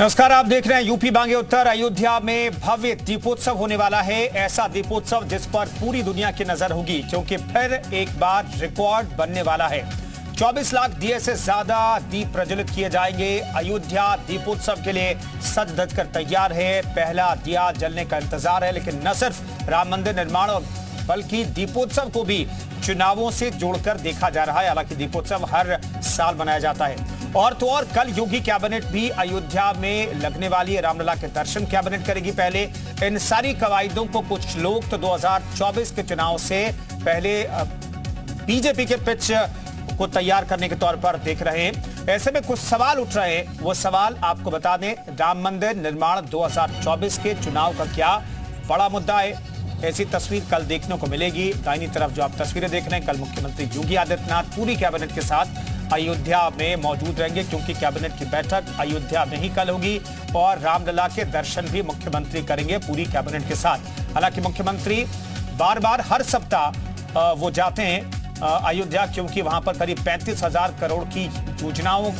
नमस्कार, आप देख रहे हैं यूपी बांगे उत्तर। अयोध्या में भव्य दीपोत्सव होने वाला है। ऐसा दीपोत्सव जिस पर पूरी दुनिया की नजर होगी, क्योंकि फिर एक बार रिकॉर्ड बनने वाला है। 24 लाख दिए से ज्यादा दीप प्रज्वलित किए जाएंगे। अयोध्या दीपोत्सव के लिए सज धज कर तैयार है। पहला दिया जलने का इंतजार है, लेकिन न सिर्फ राम मंदिर निर्माण बल्कि दीपोत्सव को भी चुनावों से जोड़कर देखा जा रहा है। हालांकि दीपोत्सव हर साल मनाया जाता है। और तो और कल योगी कैबिनेट भी अयोध्या में लगने वाली है। रामलला के दर्शन कैबिनेट करेगी। पहले इन सारी कवायदों को कुछ लोग तो 2024 के चुनाव से पहले बीजेपी के पिच को तैयार करने के तौर पर देख रहे हैं। ऐसे में कुछ सवाल उठ रहे हैं। वो सवाल आपको बता दें, राम मंदिर निर्माण 2024 के चुनाव का क्या बड़ा मुद्दा है। ऐसी तस्वीर कल देखने को मिलेगी। दाहिनी तरफ जो आप तस्वीरें देख रहे हैं, कल मुख्यमंत्री योगी आदित्यनाथ पूरी कैबिनेट के साथ अयोध्या में मौजूद रहेंगे, क्योंकि कैबिनेट की बैठक अयोध्या में ही कल होगी और रामलला के दर्शन भी मुख्यमंत्री करेंगे पूरी कैबिनेट के साथ। हालांकि मुख्यमंत्री बार बार हर सप्ताह वो जाते हैं अयोध्या, क्योंकि वहां पर करीब 35,000 करोड़ की योजनाओं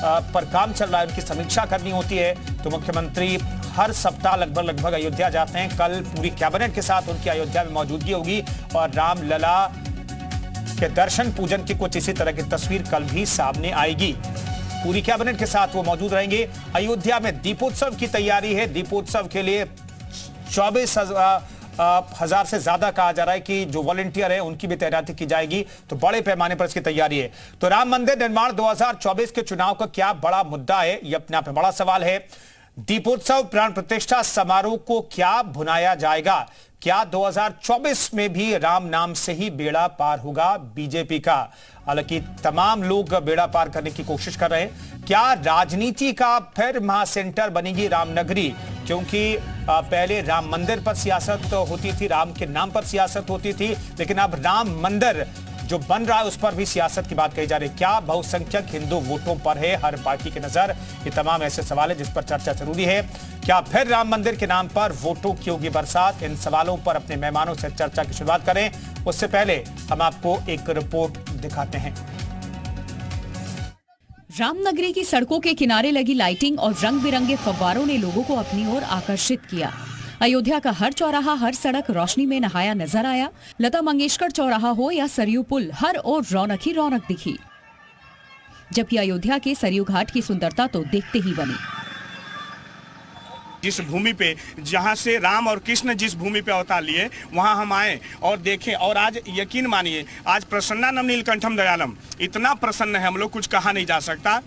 पर काम चल रहा है, उनकी समीक्षा करनी होती है। तो मुख्यमंत्री हर सप्ताह लगभग अयोध्या जाते हैं। कल पूरी कैबिनेट के साथ उनकी अयोध्या में मौजूदगी होगी और रामलला के दर्शन पूजन की कुछ इसी तरह की तस्वीर कल भी सामने आएगी। पूरी कैबिनेट के साथ वो मौजूद रहेंगे। अयोध्या में दीपोत्सव की तैयारी है। दीपोत्सव के लिए 24,000 से ज्यादा कहा जा रहा है कि जो वॉलंटियर है उनकी भी तैनाती की जाएगी। तो बड़े पैमाने पर इसकी तैयारी है। तो राम मंदिर निर्माण 2024 के चुनाव का क्या बड़ा मुद्दा है, यह अपने आप में बड़ा सवाल है। दीपोत्सव प्राण प्रतिष्ठा समारोह को क्या भुनाया जाएगा? क्या 2024 में भी राम नाम से ही बेड़ा पार होगा बीजेपी का? हालांकि तमाम लोग बेड़ा पार करने की कोशिश कर रहे हैं। क्या राजनीति का फिर महासेंटर बनेगी रामनगरी? क्योंकि पहले राम मंदिर पर सियासत होती थी, राम के नाम पर सियासत होती थी, लेकिन अब राम मंदिर जो बन रहा है उस पर भी सियासत की बात कही जा रही है। क्या बहुसंख्यक हिंदू वोटों पर है हर पार्टी की नजर? ये तमाम ऐसे सवाल है जिस पर चर्चा जरूरी है। क्या फिर राम मंदिर के नाम पर वोटों की होगी बरसात? इन सवालों पर अपने मेहमानों से चर्चा की शुरुआत करें, उससे पहले हम आपको एक रिपोर्ट दिखाते हैं। रामनगरी की सड़कों के किनारे लगी लाइटिंग और रंग बिरंगे फव्वारों ने लोगों को अपनी ओर आकर्षित किया। अयोध्या का हर चौराहा, हर सड़क रोशनी में नहाया नजर आया। लता मंगेशकर चौराहा हो या सरयू पुल, हर ओर रौनक ही रौनक दिखी। जबकि अयोध्या के सरयू घाट की सुंदरता तो देखते ही बनी। जिस भूमि पे, जहां से राम और कृष्ण जिस भूमि पे अवतार लिए, वहां हम आए और देखें। और आज यकीन मानिए, आज प्रसन्नानम नीलकंठम दयालम, इतना प्रसन्न है हम लोग, कुछ कहा नहीं जा सकता।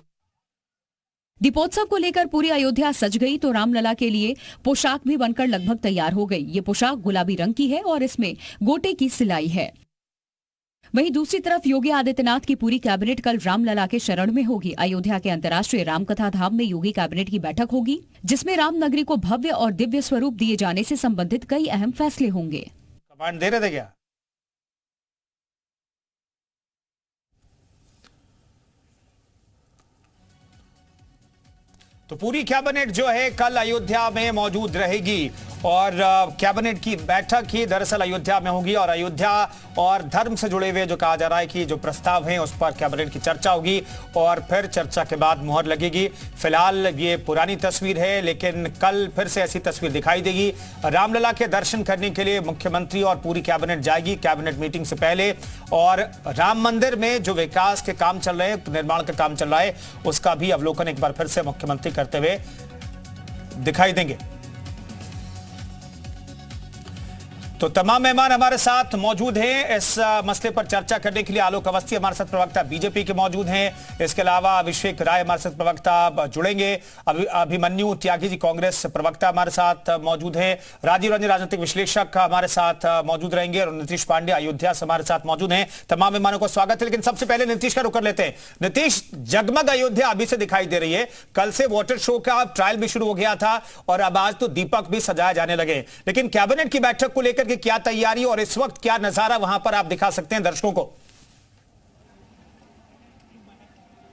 दीपोत्सव को लेकर पूरी अयोध्या सज गई तो रामलला के लिए पोशाक भी बनकर लगभग तैयार हो गई। ये पोशाक गुलाबी रंग की है और इसमें गोटे की सिलाई है। वहीं दूसरी तरफ योगी आदित्यनाथ की पूरी कैबिनेट कल रामलला के शरण में होगी। अयोध्या के अंतर्राष्ट्रीय रामकथा धाम में योगी कैबिनेट की बैठक होगी, जिसमें रामनगरी को भव्य और दिव्य स्वरूप दिए जाने से संबंधित कई अहम फैसले होंगे। कमांड दे रहे थे क्या? तो पूरी कैबिनेट जो है कल अयोध्या में मौजूद रहेगी और कैबिनेट की बैठक ही दरअसल अयोध्या में होगी। और अयोध्या और धर्म से जुड़े हुए जो कहा जा रहा है कि जो प्रस्ताव हैं उस पर कैबिनेट की चर्चा होगी और फिर चर्चा के बाद मुहर लगेगी। फिलहाल ये पुरानी तस्वीर है, लेकिन कल फिर से ऐसी तस्वीर दिखाई देगी। रामलला के दर्शन करने के लिए मुख्यमंत्री और पूरी कैबिनेट जाएगी कैबिनेट मीटिंग से पहले। और राम मंदिर में जो विकास के काम चल रहे हैं, निर्माण का काम चल रहा है, उसका भी अवलोकन एक बार फिर से मुख्यमंत्री करते हुए दिखाई देंगे। तो तमाम मेहमान हमारे साथ मौजूद हैं इस मसले पर चर्चा करने के लिए। आलोक अवस्थी हमारे साथ प्रवक्ता बीजेपी के मौजूद हैं। इसके अलावा अभिषेक राय हमारे साथ प्रवक्ता जुड़ेंगे। अभिमन्यु त्यागी जी कांग्रेस प्रवक्ता हमारे साथ मौजूद हैं। राजीव रंजन राजनीतिक विश्लेषक हमारे साथ मौजूद रहेंगे और नीतीश पांडे अयोध्या से हमारे साथ मौजूद हैं। तमाम मेहमानों को स्वागत है। लेकिन सबसे पहले नीतीश का रुख कर लेते हैं। नीतीश, जगमग अयोध्या अभी से दिखाई दे रही है। कल से वाटर शो का ट्रायल भी शुरू हो गया था और अब आज तो दीपक भी सजाए जाने लगे। लेकिन कैबिनेट की बैठक को लेकर कि क्या तैयारी और इस वक्त क्या नजारा वहां पर आप दिखा सकते हैं दर्शकों को?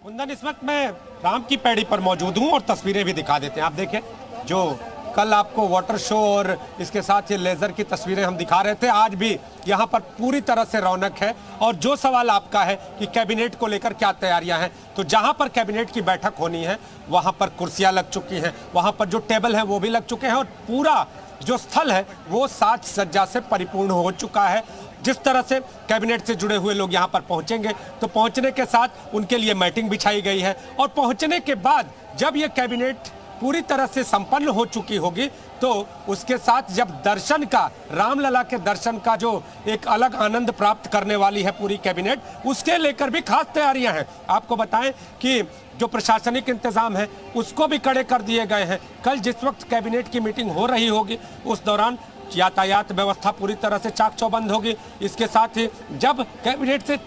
कुंदन, इस वक्त मैं राम की पैड़ी पर मौजूद हूं और तस्वीरें भी दिखा देते हैं। आप देखें, जो कल आपको वाटर शो और इसके साथ ये लेजर की तस्वीरें हम दिखा रहे थे। आज भी यहाँ पर पूरी तरह से रौनक है। और जो सवाल आपका है कि कैबिनेट को लेकर क्या तैयारियां हैं, तो जहां पर कैबिनेट की बैठक होनी है वहां पर कुर्सियां लग चुकी हैं, वहां पर जो टेबल है वो भी लग चुके हैं और पूरा जो स्थल है वो साज सज्जा से परिपूर्ण हो चुका है। जिस तरह से कैबिनेट से जुड़े हुए लोग यहाँ पर पहुंचेंगे तो पहुंचने के साथ उनके लिए मैटिंग बिछाई गई है और पहुंचने के बाद जब ये कैबिनेट पूरी तरह से संपन्न हो चुकी होगी तो उसके साथ जब दर्शन का, रामलला के दर्शन का जो एक अलग आनंद प्राप्त करने वाली है पूरी कैबिनेट, उसके लेकर भी खास तैयारियां हैं। आपको बताएं कि जो प्रशासनिक इंतजाम है उसको भी कड़े कर दिए गए हैं। कल जिस वक्त कैबिनेट की मीटिंग हो रही होगी उस दौरान यातायात व्यवस्था पूरी तरह से चाक चौबंद होगी। इसके साथ ही जब कैबिनेट से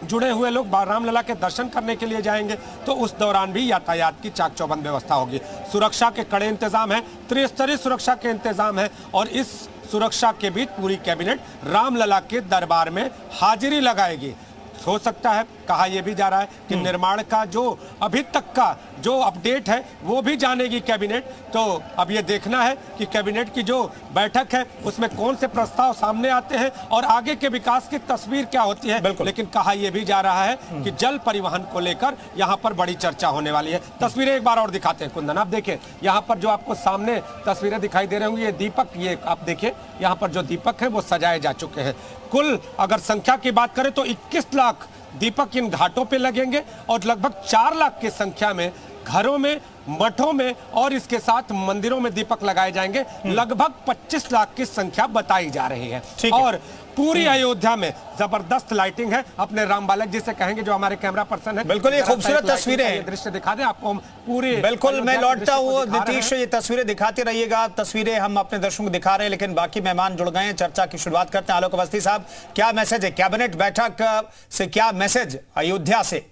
जुड़े हुए लोग रामलला के दर्शन करने के लिए जाएंगे तो उस दौरान भी यातायात की चाक चौबंद व्यवस्था होगी। सुरक्षा के कड़े इंतजाम है, त्रिस्तरीय सुरक्षा के इंतजाम है और इस सुरक्षा के बीच पूरी कैबिनेट रामलला के दरबार में हाजिरी लगाएगी। हो सकता है, कहा यह भी जा रहा है कि निर्माण का जो अभी तक का जो अपडेट है वो भी जानेगी कैबिनेट। तो अब ये देखना है कि कैबिनेट की जो बैठक है उसमें कौन से प्रस्ताव सामने आते हैं और आगे के विकास की तस्वीर क्या होती है। लेकिन कहा यह भी जा रहा है कि जल परिवहन को लेकर यहाँ पर बड़ी चर्चा होने वाली है। तस्वीरें एक बार और दिखाते हैं कुंदन, आप देखिए यहाँ पर जो आपको सामने तस्वीरें दिखाई दे रही होंगी, ये दीपक, ये आप देखिए यहाँ पर जो दीपक है वो सजाए जा चुके हैं। कुल अगर संख्या की बात करें तो 21 लाख दीपक इन घाटों पे लगेंगे और लगभग 4 लाख की संख्या में घरों में, मठों में और इसके साथ मंदिरों में दीपक लगाए जाएंगे। लगभग 25 लाख की संख्या बताई जा रही है। और पूरी अयोध्या में जबरदस्त लाइटिंग है। अपने राम बालक जी से कहेंगे जो हमारे कैमरा पर्सन है, बिल्कुल ये खूबसूरत तस्वीरें, दृश्य दिखा दें आपको हम पूरी। बिल्कुल मैं लौटता हूँ नीतीश, ये तस्वीरें दिखाते रहिएगा। तस्वीरें हम अपने दर्शकों को दिखा रहे हैं लेकिन बाकी मेहमान जुड़ गए हैं। चर्चा की शुरुआत करते हैं। आलोक अवस्थी साहब, क्या मैसेज है कैबिनेट बैठक से, क्या मैसेज अयोध्या से?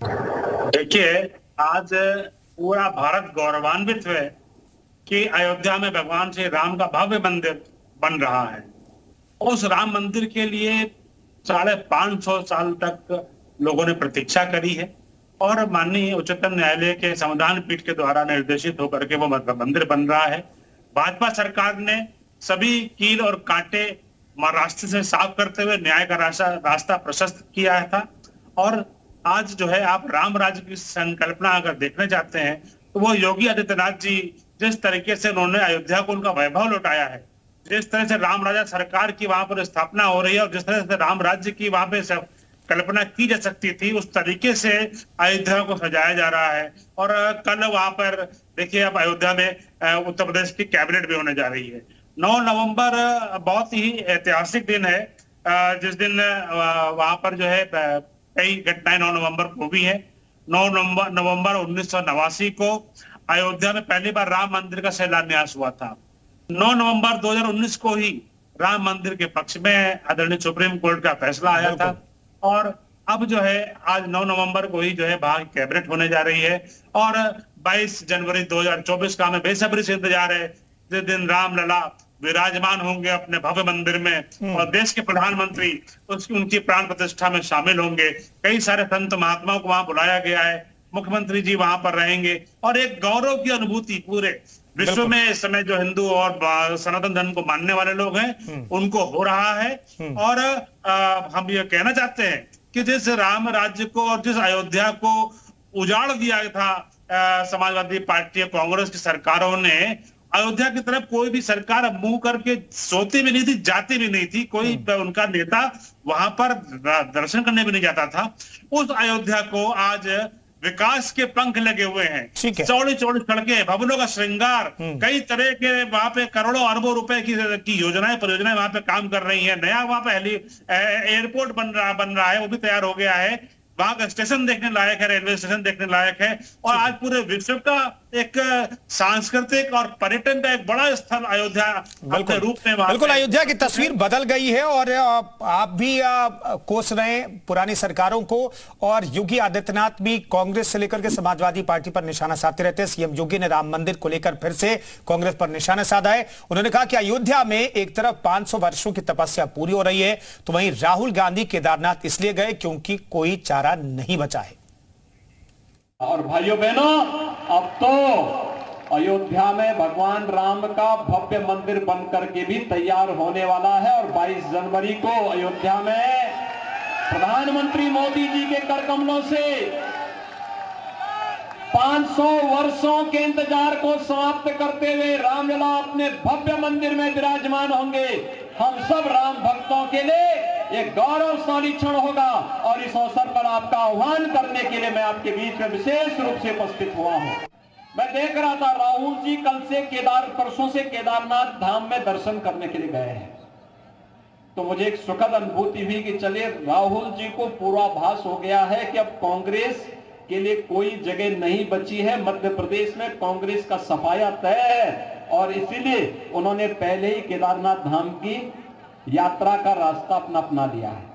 देखिए, आज पूरा भारत गौरवान्वित है कि अयोध्या में भगवान श्री राम का भव्य मंदिर बन रहा है। उस राम मंदिर के लिए 550 साल तक लोगों ने प्रतीक्षा करी है और माननीय उच्चतम न्यायालय के संविधान पीठ के द्वारा निर्देशित होकर के वो मंदिर बन रहा है। भाजपा सरकार ने सभी कील और कांटे रास्ते से साफ करते हुए न्याय का रास्ता प्रशस्त किया था। और आज जो है, आप राम राज्य की संकल्पना अगर देखने जाते हैं तो वो योगी आदित्यनाथ जी जिस तरीके से उन्होंने अयोध्या को उनका वैभव लौटाया है, जिस तरह से राम राजा सरकार की वहां पर स्थापना हो रही है और जिस तरह से राम राज्य की वहां पे कल्पना की जा सकती थी, उस तरीके से अयोध्या को सजाया जा रहा है। और कल वहां पर देखिए, अब अयोध्या में उत्तर प्रदेश की कैबिनेट भी होने जा रही है। 9 नवंबर बहुत ही ऐतिहासिक दिन है, जिस दिन वहां पर जो है कई घटनाएं 9 नवंबर को भी है। 9 नवंबर 1989 को अयोध्या में पहली बार राम मंदिर का शिलान्यास हुआ था। 9 नवंबर 2019 को ही राम मंदिर के पक्ष में आदरणीय सुप्रीम कोर्ट का फैसला आया था। और अब जो है, आज 9 नवंबर को ही जो है वहां कैबिनेट होने जा रही है और 22 जनवरी 2024 का हमें बेसब्री से इंतजार है, जिस दिन रामलला विराजमान होंगे अपने भव्य मंदिर में और देश के प्रधानमंत्री उनकी प्राण प्रतिष्ठा में शामिल होंगे। कई सारे संत महात्माओं को वहां बुलाया गया है, मुख्यमंत्री जी वहां पर रहेंगे और एक गौरव की अनुभूति पूरे विश्व में इस समय जो हिंदू और सनातन धर्म को मानने वाले लोग हैं उनको हो रहा है। और हम ये कहना चाहते हैं कि जिस राम राज्य को और जिस अयोध्या को उजाड़ दिया था समाजवादी पार्टी और कांग्रेस की सरकारों ने, अयोध्या की तरफ कोई भी सरकार मुंह करके सोती भी नहीं थी, जाती भी नहीं थी। कोई उनका नेता वहां पर दर्शन करने भी नहीं जाता था। उस अयोध्या को आज विकास के पंख लगे हुए हैं, चौड़ी चौड़ी सड़कें, भवनों का श्रृंगार, कई तरह के वहां पे करोड़ों अरबों रुपए की योजनाएं, परियोजनाएं वहां पे काम कर रही हैं। नया वहां पे एयरपोर्ट बन रहा है, वो भी तैयार हो गया है। वहां का स्टेशन देखने लायक है, रेलवे स्टेशन देखने लायक है। और आज पूरे विश्व का एक सांस्कृतिक और पर्यटन का एक बड़ा स्थल अयोध्या अपने रूप में, बिल्कुल अयोध्या की तस्वीर बदल गई है। और आप भी कोस रहे हैं पुरानी सरकारों को और योगी आदित्यनाथ भी कांग्रेस से लेकर के समाजवादी पार्टी पर निशाना साधते रहते हैं। सीएम योगी ने राम मंदिर को लेकर फिर से कांग्रेस पर निशाना साधा है। उन्होंने कहा कि अयोध्या में एक तरफ 500 वर्षों की तपस्या पूरी हो रही है तो वहीं राहुल गांधी केदारनाथ इसलिए गए क्योंकि कोई चारा नहीं बचा है। और भाइयों बहनों, अब तो अयोध्या में भगवान राम का भव्य मंदिर बनकर के भी तैयार होने वाला है और 22 जनवरी को अयोध्या में प्रधानमंत्री मोदी जी के कर कमलों से 500 वर्षों के इंतजार को समाप्त करते हुए रामलला अपने भव्य मंदिर में विराजमान होंगे। हम सब राम भक्तों के लिए एक गौरवशाली क्षण होगा और इस अवसर पर आपका आह्वान करने के लिए मैं आपके बीच में विशेष रूप से उपस्थित हुआ हूं। मैं देख रहा था राहुल जी कल से परसों से केदारनाथ धाम में दर्शन करने के लिए गए हैं, तो मुझे एक सुखद अनुभूति हुई कि चलिए राहुल जी को पूर्वाभास हो गया है कि अब कांग्रेस के लिए कोई जगह नहीं बची है। मध्य प्रदेश में कांग्रेस का सफाया तय है और इसीलिए उन्होंने पहले ही केदारनाथ धाम की यात्रा का रास्ता अपना लिया है।